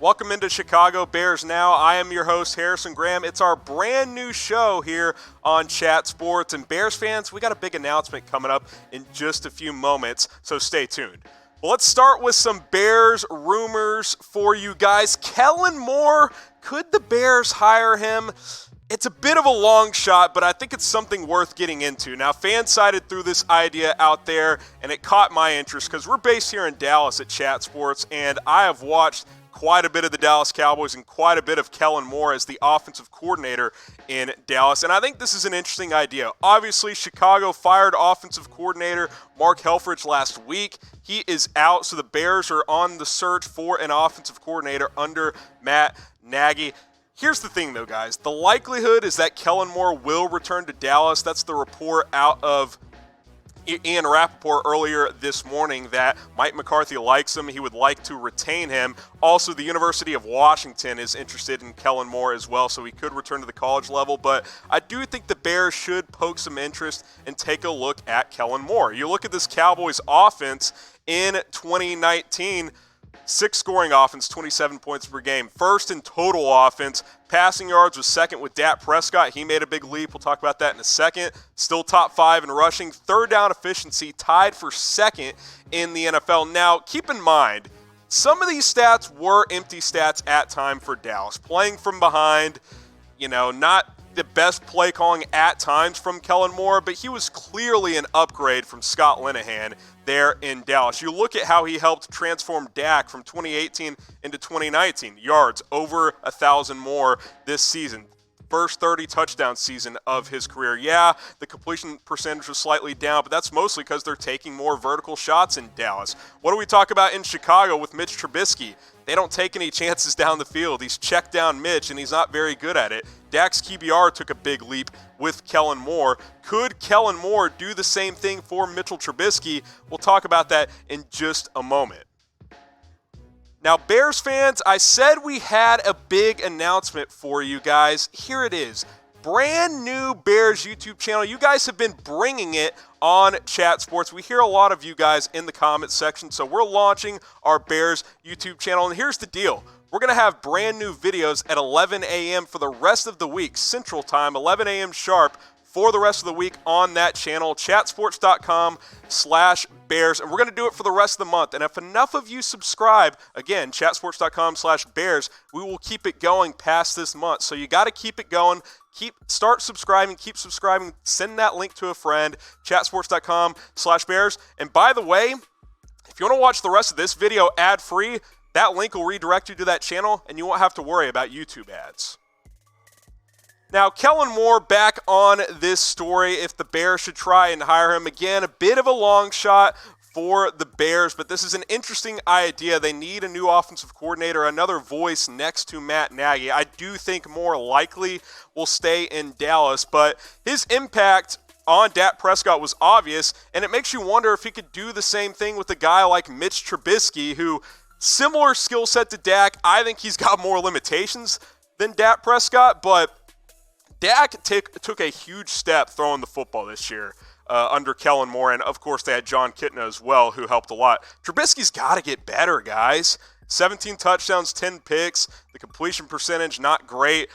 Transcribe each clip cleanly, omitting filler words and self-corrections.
Welcome into Chicago Bears Now. I am your host, Harrison Graham. It's our brand new show here on Chat Sports. And Bears fans, we got a big announcement coming up in just a few moments, so stay tuned. Well, let's start with some Bears rumors for you guys. Kellen Moore, could the Bears hire him? It's a bit of a long shot, but I think it's something worth getting into. Now, FanSided threw this idea out there, and it caught my interest because we're based here in Dallas at Chat Sports, and I have watched quite a bit of the Dallas Cowboys and quite a bit of Kellen Moore as the offensive coordinator in Dallas. And I think this is an interesting idea. Obviously, Chicago fired offensive coordinator Mark Helfrich last week. He is out, so the Bears are on the search for an offensive coordinator under Matt Nagy. Here's the thing, though, guys. The likelihood is that Kellen Moore will return to Dallas. That's the report out of Ian Rappaport earlier this morning that Mike McCarthy likes him. He would like to retain him. Also, the University of Washington is interested in Kellen Moore as well, so he could return to the college level. But I do think the Bears should poke some interest and take a look at Kellen Moore. You look at this Cowboys offense in 2019, 6 scoring offense, 27 points per game. First in total offense. Passing yards was second with Dak Prescott. He made a big leap. We'll talk about that in a second. Still top 5 in rushing. Third down efficiency tied for second in the NFL. Now, keep in mind, some of these stats were empty stats at time for Dallas. Playing from behind, not the best play calling at times from Kellen Moore, but he was clearly an upgrade from Scott Linehan there in Dallas. You look at how he helped transform Dak from 2018 into 2019. Yards, over 1,000 more this season. First 30 touchdown season of his career. Yeah, the completion percentage was slightly down, but that's mostly because they're taking more vertical shots in Dallas. What do we talk about in Chicago with Mitch Trubisky? They don't take any chances down the field. He's checked down Mitch, and he's not very good at it. Dak's QBR took a big leap with Kellen Moore. Could Kellen Moore do the same thing for Mitchell Trubisky? We'll talk about that in just a moment. Now, Bears fans, I said we had a big announcement for you guys. Here it is. Brand new Bears YouTube channel. You guys have been bringing it on Chat Sports. We hear a lot of you guys in the comments section, so we're launching our Bears YouTube channel. And here's the deal. We're going to have brand new videos at 11 a.m. for the rest of the week, Central Time, 11 a.m. sharp, for the rest of the week on that channel, chatsports.com/Bears. And we're going to do it for the rest of the month. And if enough of you subscribe, again, chatsports.com/Bears, we will keep it going past this month. So you got to keep it going. Start subscribing, keep subscribing, send that link to a friend, chatsports.com/Bears. And by the way, if you want to watch the rest of this video ad-free, that link will redirect you to that channel, and you won't have to worry about YouTube ads. Now, Kellen Moore back on this story if the Bears should try and hire him. Again, a bit of a long shot for the Bears, but this is an interesting idea. They need a new offensive coordinator, another voice next to Matt Nagy. I do think more likely will stay in Dallas, but his impact on Dak Prescott was obvious, and it makes you wonder if he could do the same thing with a guy like Mitch Trubisky, who similar skill set to Dak. I think he's got more limitations than Dak Prescott, but Dak took a huge step throwing the football this year under Kellen Moore, and of course they had John Kitna as well, who helped a lot. Trubisky's got to get better, guys. 17 touchdowns, 10 picks. The completion percentage, not great.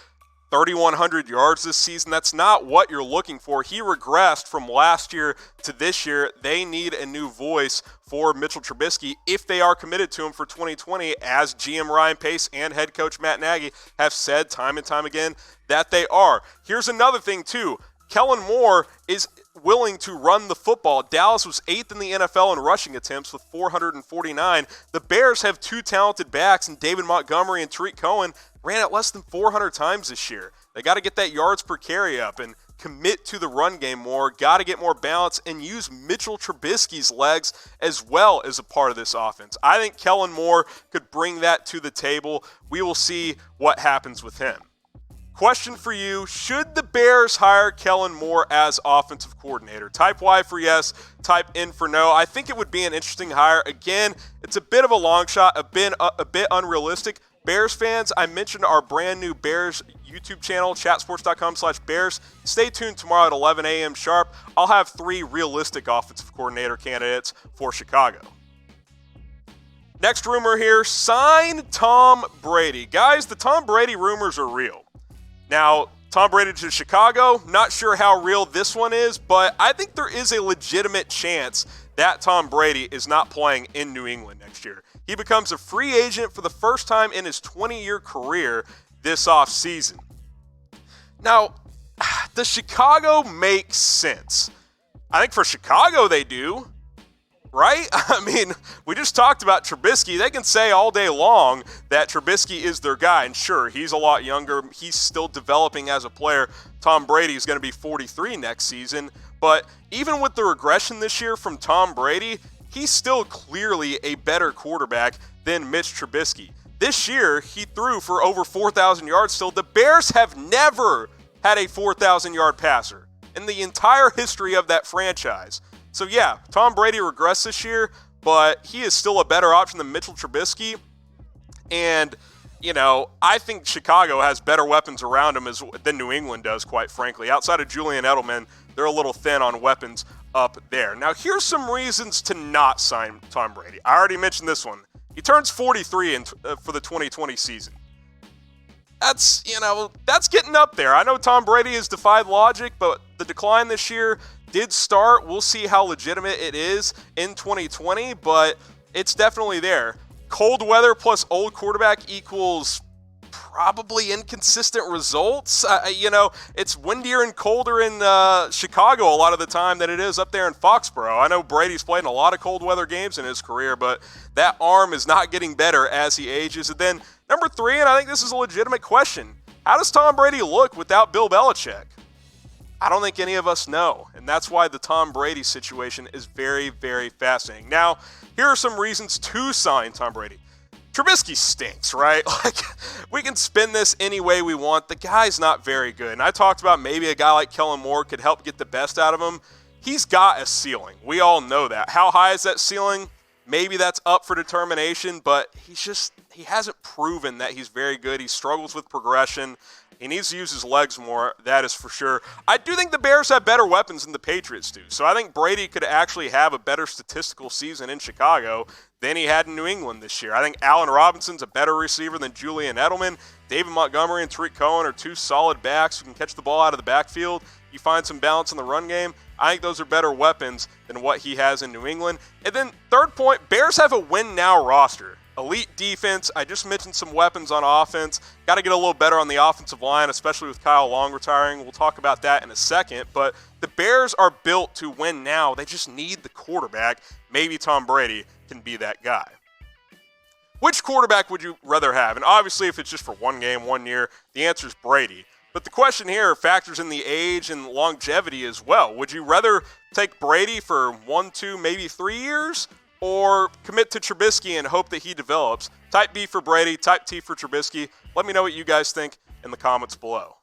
3,100 yards this season. That's not what you're looking for. He regressed from last year to this year. They need a new voice for Mitchell Trubisky if they are committed to him for 2020, as GM Ryan Pace and head coach Matt Nagy have said time and time again that they are. Here's another thing, too. Kellen Moore is willing to run the football. Dallas was 8th in the NFL in rushing attempts with 449. The Bears have 2 talented backs, and David Montgomery and Tariq Cohen ran it less than 400 times this year. They got to get that yards per carry up and commit to the run game more. Got to get more balance and use Mitchell Trubisky's legs as well as a part of this offense. I think Kellen Moore could bring that to the table. We will see what happens with him. Question for you, should the Bears hire Kellen Moore as offensive coordinator? Type Y for yes, type N for no. I think it would be an interesting hire. Again, it's a bit of a long shot, a bit unrealistic. Bears fans, I mentioned our brand new Bears YouTube channel, chatsports.com/Bears. Stay tuned tomorrow at 11 a.m. sharp. I'll have 3 realistic offensive coordinator candidates for Chicago. Next rumor here, sign Tom Brady. Guys, the Tom Brady rumors are real. Now, Tom Brady to Chicago, not sure how real this one is, but I think there is a legitimate chance that Tom Brady is not playing in New England next year. He becomes a free agent for the first time in his 20-year career this offseason. Now, does Chicago make sense? I think for Chicago they do, right? I mean, we just talked about Trubisky. They can say all day long that Trubisky is their guy, and sure, he's a lot younger. He's still developing as a player. Tom Brady is going to be 43 next season, but even with the regression this year from Tom Brady, he's still clearly a better quarterback than Mitch Trubisky. This year, he threw for over 4,000 yards still. The Bears have never had a 4,000-yard passer in the entire history of that franchise. So yeah, Tom Brady regressed this year, but he is still a better option than Mitchell Trubisky. And, you know, I think Chicago has better weapons around him than New England does, quite frankly. Outside of Julian Edelman, they're a little thin on weapons up there. Now, here's some reasons to not sign Tom Brady. I already mentioned this one. He turns 43 for the 2020 season. That's getting up there. I know Tom Brady has defied logic, but the decline this year did start. We'll see how legitimate it is in 2020, but it's definitely there. Cold weather plus old quarterback equals probably inconsistent results. It's windier and colder in Chicago a lot of the time than it is up there in Foxborough. I know Brady's played in a lot of cold weather games in his career, but that arm is not getting better as he ages. And then number 3, and I think this is a legitimate question, how does Tom Brady look without Bill Belichick? I don't think any of us know, and that's why the Tom Brady situation is very, very fascinating. Now, here are some reasons to sign Tom Brady. Trubisky stinks, right? We can spin this any way we want. The guy's not very good. And I talked about maybe a guy like Kellen Moore could help get the best out of him. He's got a ceiling. We all know that. How high is that ceiling? Maybe that's up for determination, but he hasn't proven that he's very good. He struggles with progression. He needs to use his legs more, that is for sure. I do think the Bears have better weapons than the Patriots do. So I think Brady could actually have a better statistical season in Chicago than he had in New England this year. I think Allen Robinson's a better receiver than Julian Edelman. David Montgomery and Tariq Cohen are 2 solid backs who can catch the ball out of the backfield. You find some balance in the run game. I think those are better weapons than what he has in New England. And then third point, Bears have a win-now roster. Elite defense. I just mentioned some weapons on offense. Got to get a little better on the offensive line, especially with Kyle Long retiring. We'll talk about that in a second. But the Bears are built to win now. They just need the quarterback. Maybe Tom Brady can be that guy. Which quarterback would you rather have? And obviously, if it's just for one game, 1 year, the answer is Brady. But the question here factors in the age and longevity as well. Would you rather take Brady for 1, 2, maybe 3 years? Or commit to Trubisky and hope that he develops? Type B for Brady, type T for Trubisky. Let me know what you guys think in the comments below.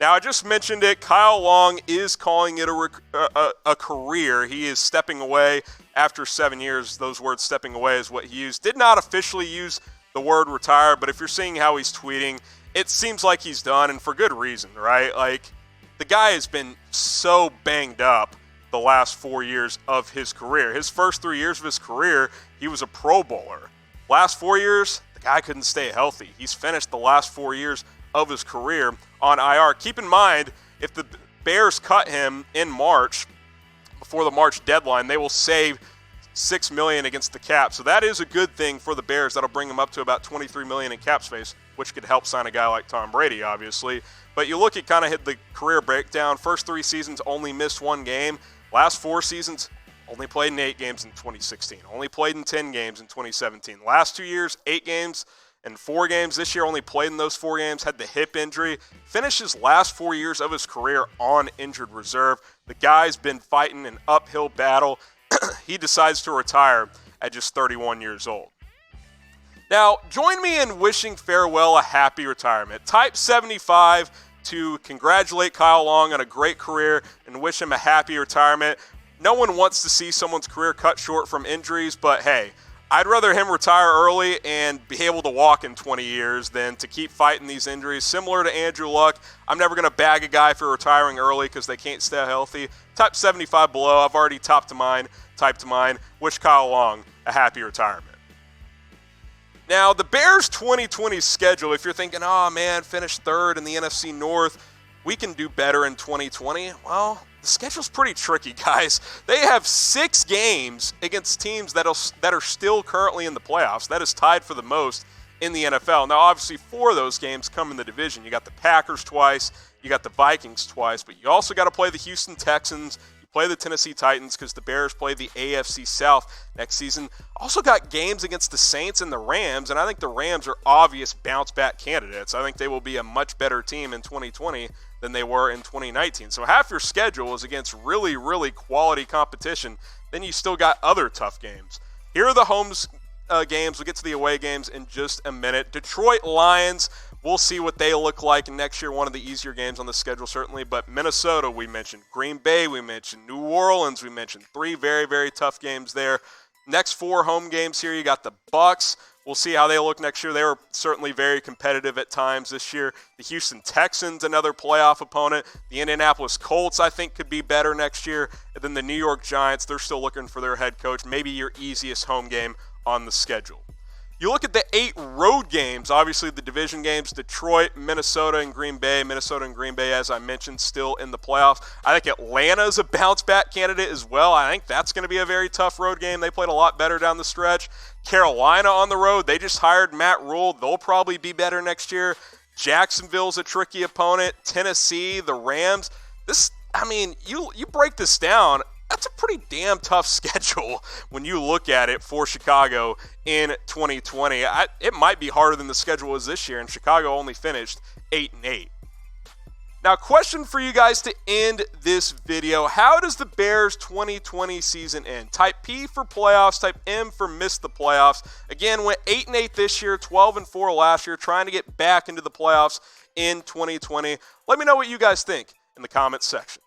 Now, I just mentioned it. Kyle Long is calling it a career. He is stepping away after 7 years. Those words, stepping away, is what he used. Did not officially use the word retire, but if you're seeing how he's tweeting, it seems like he's done, and for good reason, right? Like, the guy has been so banged up the last 4 years of his career. His first 3 years of his career, he was a Pro Bowler. Last 4 years, the guy couldn't stay healthy. He's finished the last 4 years of his career on IR. Keep in mind, if the Bears cut him in March, before the March deadline, they will save $6 million against the cap. So that is a good thing for the Bears. That'll bring them up to about $23 million in cap space, which could help sign a guy like Tom Brady, obviously. But you look at kind of hit the career breakdown. First 3 seasons, only missed 1 game. Last 4 seasons, only played in 8 games in 2016. Only played in 10 games in 2017. Last 2 years, 8 games and 4 games. This year, only played in those 4 games. Had the hip injury. Finished his last 4 years of his career on injured reserve. The guy's been fighting an uphill battle. He decides to retire at just 31 years old. Now, join me in wishing Farewell a happy retirement. Type 75 to congratulate Kyle Long on a great career and wish him a happy retirement. No one wants to see someone's career cut short from injuries, but hey, I'd rather him retire early and be able to walk in 20 years than to keep fighting these injuries. Similar to Andrew Luck, I'm never going to bag a guy for retiring early because they can't stay healthy. Type 75 below. I've already typed to mine. Wish Kyle Long a happy retirement. Now, the Bears' 2020 schedule, if you're thinking, oh man, finish third in the NFC North, we can do better in 2020. Well, the schedule's pretty tricky, guys. They have 6 games against teams that are still currently in the playoffs. That is tied for the most in the NFL. Now, obviously, 4 of those games come in the division. You got the Packers twice, you got the Vikings twice, but you also got to play the Houston Texans, play the Tennessee Titans because the Bears play the AFC South next season. Also got games against the Saints and the Rams, and I think the Rams are obvious bounce-back candidates. I think they will be a much better team in 2020 than they were in 2019. So half your schedule is against really, really quality competition. Then you still got other tough games. Here are the home games. We'll get to the away games in just a minute. Detroit Lions, we'll see what they look like next year. One of the easier games on the schedule, certainly. But Minnesota, we mentioned. Green Bay, we mentioned. New Orleans, we mentioned. 3 very, very tough games there. Next 4 home games here, you got the Bucs. We'll see how they look next year. They were certainly very competitive at times this year. The Houston Texans, another playoff opponent. The Indianapolis Colts, I think, could be better next year. And then the New York Giants, they're still looking for their head coach. Maybe your easiest home game on the schedule. You look at the 8 road games, obviously the division games, Detroit, Minnesota, and Green Bay. Minnesota and Green Bay, as I mentioned, still in the playoffs. I think Atlanta's a bounce-back candidate as well. I think that's going to be a very tough road game. They played a lot better down the stretch. Carolina on the road, they just hired Matt Rule. They'll probably be better next year. Jacksonville's a tricky opponent. Tennessee, the Rams. You break this down, that's a pretty damn tough schedule when you look at it for Chicago in 2020. It might be harder than the schedule was this year, and Chicago only finished 8-8. Now, question for you guys to end this video. How does the Bears' 2020 season end? Type P for playoffs, type M for miss the playoffs. Again, went 8-8 this year, 12-4 last year, trying to get back into the playoffs in 2020. Let me know what you guys think in the comments section.